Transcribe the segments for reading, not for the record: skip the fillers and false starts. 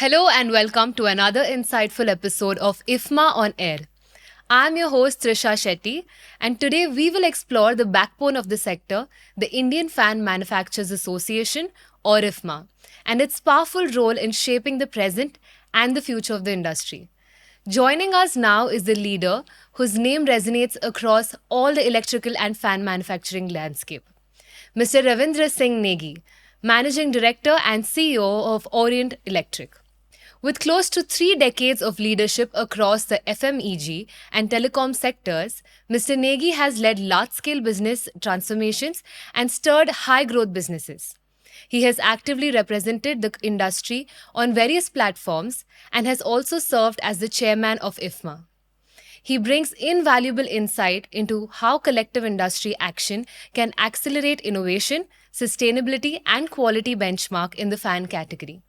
Hello and welcome to another insightful episode of IFMA On Air. I'm your host Trisha Shetty, and today we will explore the backbone of the sector, the Indian Fan Manufacturers Association, or IFMA, and its powerful role in shaping the present and the future of the industry. Joining us now is the leader whose name resonates across all the electrical and fan manufacturing landscape. Mr. Ravindra Singh Negi, Managing Director and CEO of Orient Electric. With close to 3 decades of leadership across the FMEG and telecom sectors, Mr. Negi has led large scale business transformations and stirred high growth businesses. He has actively represented the industry on various platforms and has also served as the chairman of IFMA. He brings invaluable insight into how collective industry action can accelerate innovation, sustainability, and quality benchmark in the fan category.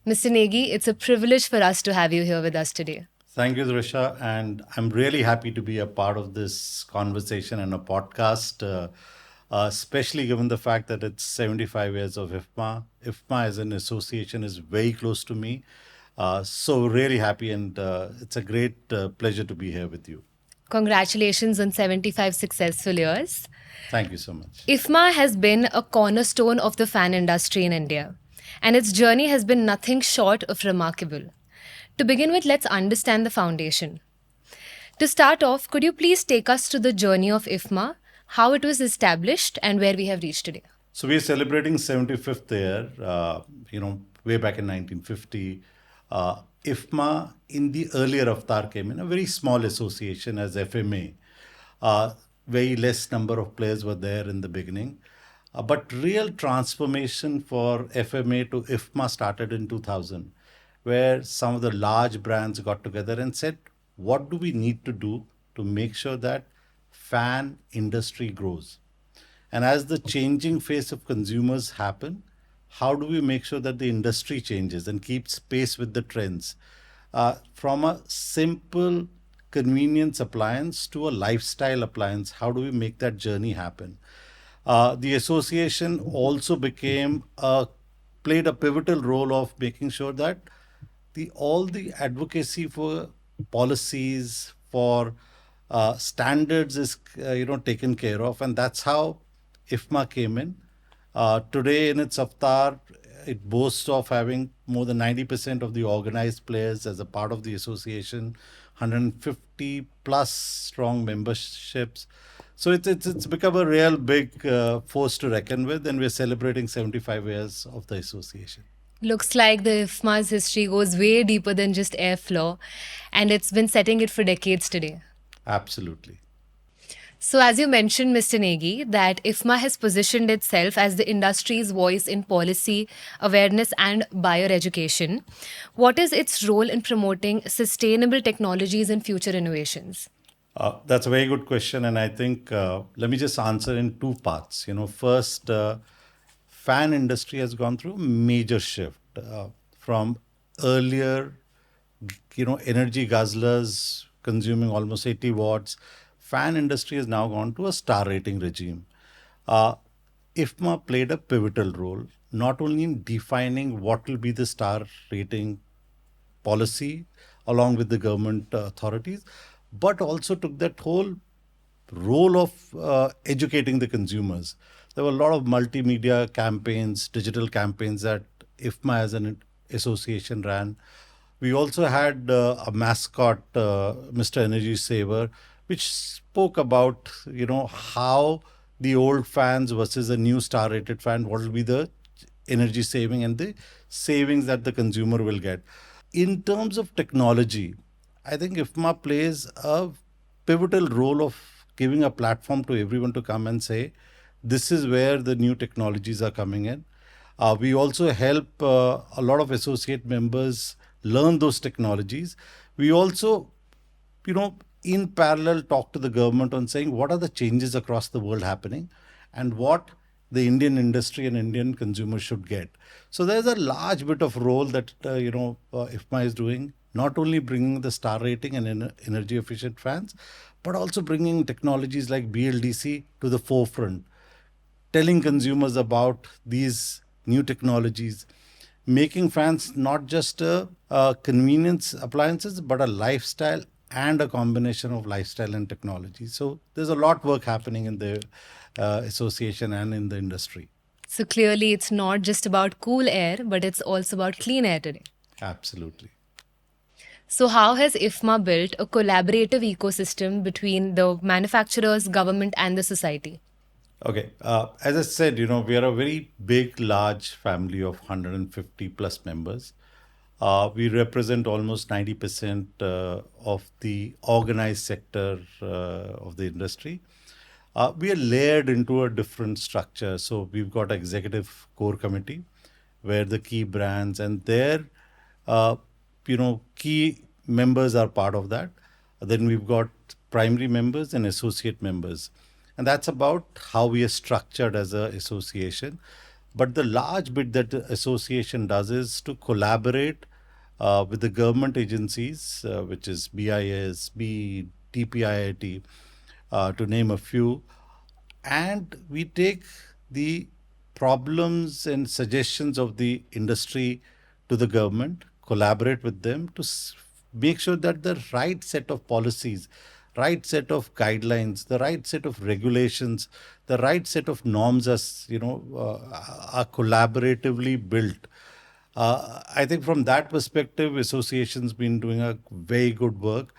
Mr. Negi, it's a privilege for us to have you here with us today. Thank you, Drisha. And I'm really happy to be a part of this conversation and a podcast, especially given the fact that it's 75 years of IFMA. IFMA as an association is very close to me. So really happy, and it's a great pleasure to be here with you. Congratulations on 75 successful years. Thank you so much. IFMA has been a cornerstone of the fan industry in India, and its journey has been nothing short of remarkable. To begin with, let's understand the foundation. To start off, could you please take us to the journey of IFMA, how it was established, and where we have reached today? So we're celebrating 75th year, way back in 1950. IFMA in the earlier avatar came in, a very small association as FMA. Very less number of players were there in the beginning. But real transformation for FMA to IFMA started in 2000, where some of the large brands got together and said, what do we need to do to make sure that fan industry grows? And as the changing face of consumers happen, how do we make sure that the industry changes and keeps pace with the trends? From a simple convenience appliance to a lifestyle appliance, how do we make that journey happen? The association also played a pivotal role of making sure that all the advocacy for policies, for standards is taken care of, and that's how IFMA came in. Today in its avatar, it boasts of having more than 90% of the organized players as a part of the association, 150 plus strong memberships. So it's become a real big force to reckon with, and we're celebrating 75 years of the association. Looks like the IFMA's history goes way deeper than just airflow, and it's been setting it for decades today. Absolutely. So, as you mentioned, Mr. Negi, that IFMA has positioned itself as the industry's voice in policy, awareness, and buyer education. What is its role in promoting sustainable technologies and future innovations? That's a very good question, and I think let me just answer in two parts. First, fan industry has gone through a major shift from earlier, energy guzzlers consuming almost 80 watts. Fan industry has now gone to a star rating regime. IFMA played a pivotal role, not only in defining what will be the star rating policy along with the government authorities, but also took that whole role of educating the consumers. There were a lot of multimedia campaigns, digital campaigns that IFMA as an association ran. We also had a mascot, Mr. Energy Saver, which spoke about, how the old fans versus a new star-rated fan, what will be the energy saving and the savings that the consumer will get. In terms of technology, I think IFMA plays a pivotal role of giving a platform to everyone to come and say, this is where the new technologies are coming in. We also help a lot of associate members learn those technologies. We also, in parallel talk to the government on saying what are the changes across the world happening and what the Indian industry and Indian consumers should get. So there's a large bit of role that IFMA is doing, not only bringing the star rating and energy efficient fans, but also bringing technologies like BLDC to the forefront, telling consumers about these new technologies, making fans not just a convenience appliances, but a lifestyle and a combination of lifestyle and technology. So there's a lot work happening in the association and in the industry. So clearly, it's not just about cool air, but it's also about clean air today. Absolutely. So, how has IFMA built a collaborative ecosystem between the manufacturers, government, and the society? Okay. As I said, we are a very big, large family of 150 plus members. We represent almost 90% of the organized sector of the industry. We are layered into a different structure. So we've got executive core committee where the key brands and their uh, key members are part of that. Then we've got primary members and associate members, and that's about how we are structured as an association. But the large bit that the association does is to collaborate with the government agencies, which is BIS, B, TPIIT, to name a few, and we take the problems and suggestions of the industry to the government, collaborate with them to make sure that the right set of policies, right set of guidelines, the right set of regulations, the right set of norms are collaboratively built. I think from that perspective, associations been doing a very good work,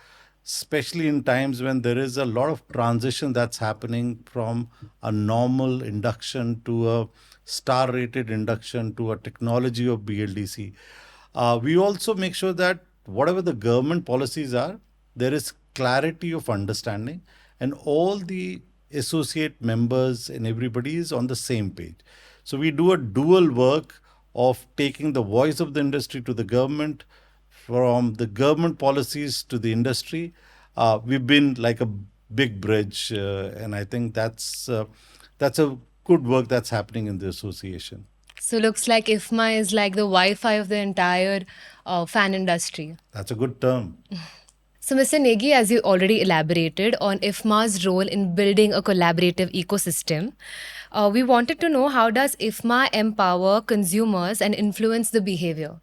especially in times when there is a lot of transition that's happening from a normal induction to a star rated induction to a technology of BLDC. We also make sure that whatever the government policies are, there is clarity of understanding, and all the associate members and everybody is on the same page. So we do a dual work of taking the voice of the industry to the government, from the government policies to the industry. We've been like a big bridge, and I think that's a good work that's happening in the association. So, looks like IFMA is like the Wi Fi of the entire fan industry. That's a good term. So, Mr. Negi, as you already elaborated on IFMA's role in building a collaborative ecosystem, we wanted to know how does IFMA empower consumers and influence the behavior?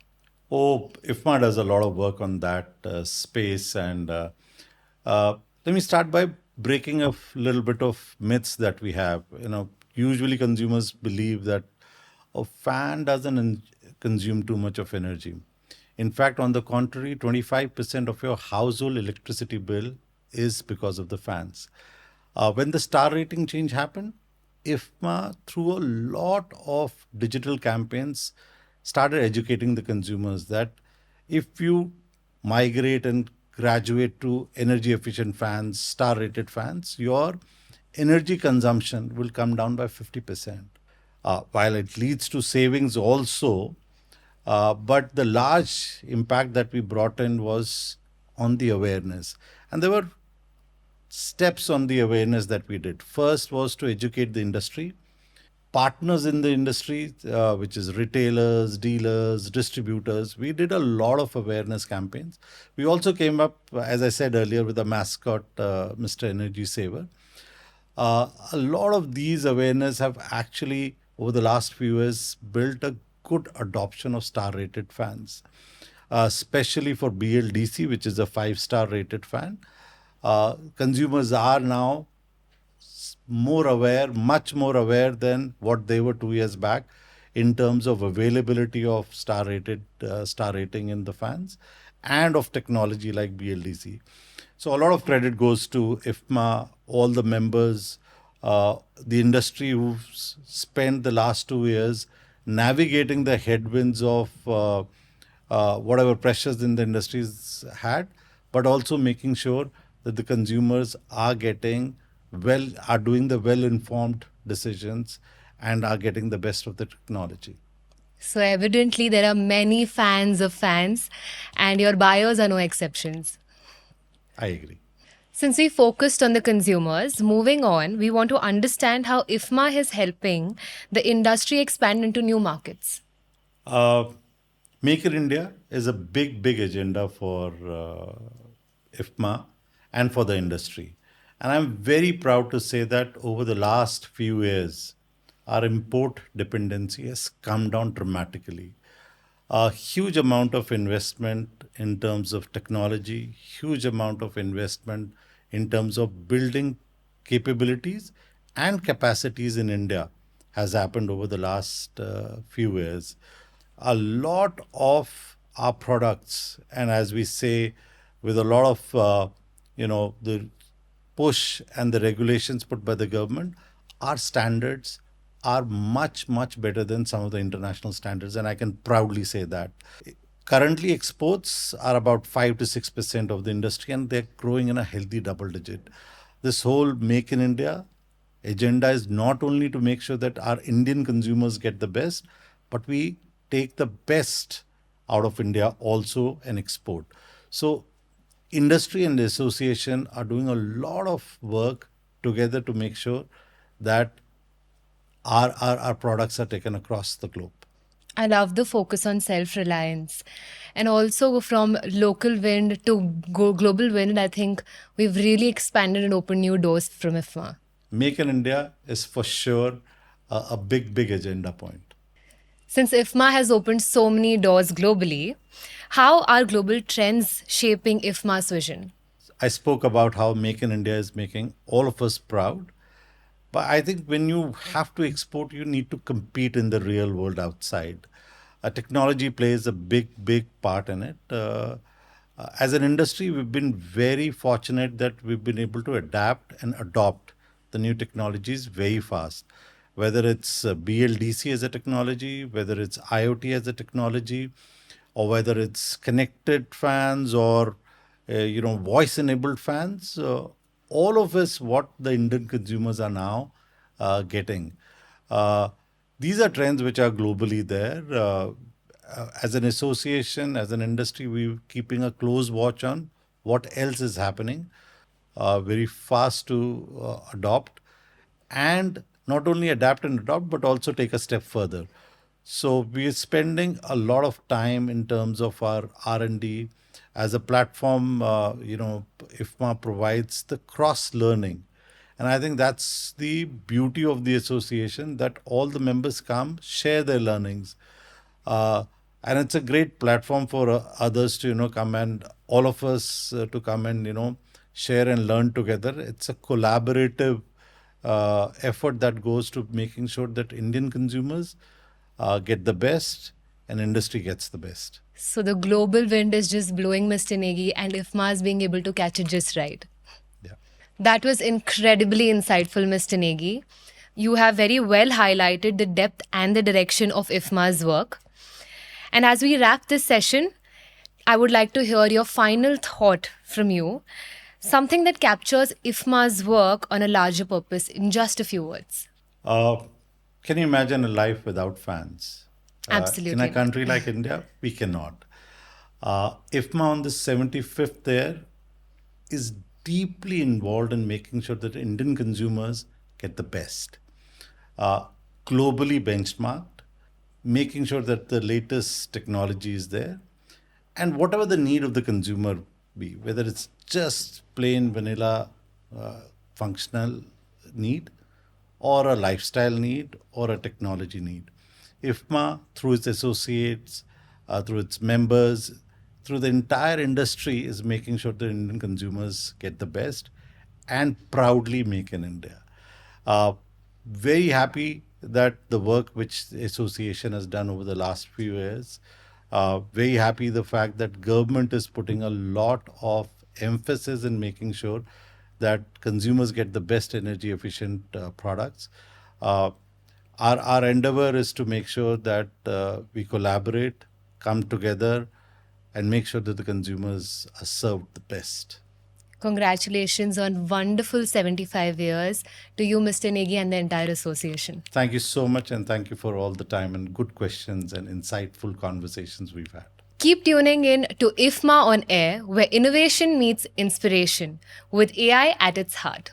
Oh, IFMA does a lot of work on that space. And let me start by breaking a little bit of myths that we have. Usually consumers believe that a fan doesn't consume too much of energy. In fact, on the contrary, 25% of your household electricity bill is because of the fans. When the star rating change happened, IFMA, through a lot of digital campaigns, started educating the consumers that if you migrate and graduate to energy efficient fans, star rated fans, your energy consumption will come down by 50%. While it leads to savings also, but the large impact that we brought in was on the awareness. And there were steps on the awareness that we did. First was to educate the industry, partners in the industry, which is retailers, dealers, distributors. We did a lot of awareness campaigns. We also came up, as I said earlier, with a mascot, Mr. Energy Saver. A lot of these awareness have actually, over the last few years, built a good adoption of star rated fans, especially for BLDC, which is a 5-star rated fan. Consumers are now more aware, much more aware than what they were 2 years back in terms of availability of star rating in the fans and of technology like BLDC. So a lot of credit goes to IFMA, all the members, the industry who've spent the last 2 years navigating the headwinds of whatever pressures in the industries had, but also making sure that the consumers are doing the well informed decisions and are getting the best of the technology. So, evidently, there are many fans of fans, and your buyers are no exceptions. I agree. Since we focused on the consumers, moving on, we want to understand how IFMA is helping the industry expand into new markets. Uh, Make in India is a big, big agenda for IFMA and for the industry. And I'm very proud to say that over the last few years, our import dependency has come down dramatically. A huge amount of investment in terms of technology, huge amount of investment in terms of building capabilities and capacities in India has happened over the last few years. A lot of our products, and as we say, with a lot of the push and the regulations put by the government, our standards are much, much better than some of the international standards, and I can proudly say that. Currently, exports are about 5 to 6% of the industry, and they're growing in a healthy double digit. This whole Make in India agenda is not only to make sure that our Indian consumers get the best, but we take the best out of India also and export. So, industry and the association are doing a lot of work together to make sure that our products are taken across the globe. I love the focus on self reliance. And also from local wind to global wind, I think we've really expanded and opened new doors from IFMA. Make in India is for sure a big, big agenda point. Since IFMA has opened so many doors globally, how are global trends shaping IFMA's vision? I spoke about how Make in India is making all of us proud. But I think when you have to export, you need to compete in the real world outside. Technology plays a big, big part in it. As an industry, we've been very fortunate that we've been able to adapt and adopt the new technologies very fast. Whether it's BLDC as a technology, whether it's IoT as a technology, or whether it's connected fans or voice enabled fans, all of us what the Indian consumers are now getting. Uh, these are trends which are globally there. As an association, as an industry, we're keeping a close watch on what else is happening, very fast to adopt, and not only adapt and adopt, but also take a step further. So we are spending a lot of time in terms of our R&D as a platform. IFMA provides the cross learning, and I think that's the beauty of the association, that all the members come, share their learnings, uh, and it's a great platform for others to come, and all of us to come and share and learn together. It's a collaborative effort that goes to making sure that Indian consumers get the best and industry gets the best. So the global wind is just blowing, Mr. Negi, and IFMA is being able to catch it just right. Yeah. That was incredibly insightful, Mr. Negi. You have very well highlighted the depth and the direction of IFMA's work. And as we wrap this session, I would like to hear your final thought from you, something that captures IFMA's work on a larger purpose in just a few words. Uh, can you imagine a life without fans? In a Absolutely not. country like India, we cannot. IFMA on the 75th year is deeply involved in making sure that Indian consumers get the best. Uh, Globally benchmarked, making sure that the latest technology is there, and whatever the need of the consumer be, whether it's just plain vanilla functional need, or a lifestyle need, or a technology need. IFMA, through its associates, through its members, through the entire industry, is making sure that Indian consumers get the best and proudly make in India. Uh, Very happy that the work which the association has done over the last few years. Very happy the fact that government is putting a lot of emphasis in making sure that consumers get the best energy efficient products. Uh, our endeavor is to make sure that we collaborate, come together, and make sure that the consumers are served the best. Congratulations on wonderful 75 years to you, Mr. Negi, and the entire association. Thank you so much, and thank you for all the time and good questions and insightful conversations we've had. Keep tuning in to IFMA On Air, where innovation meets inspiration, with AI at its heart.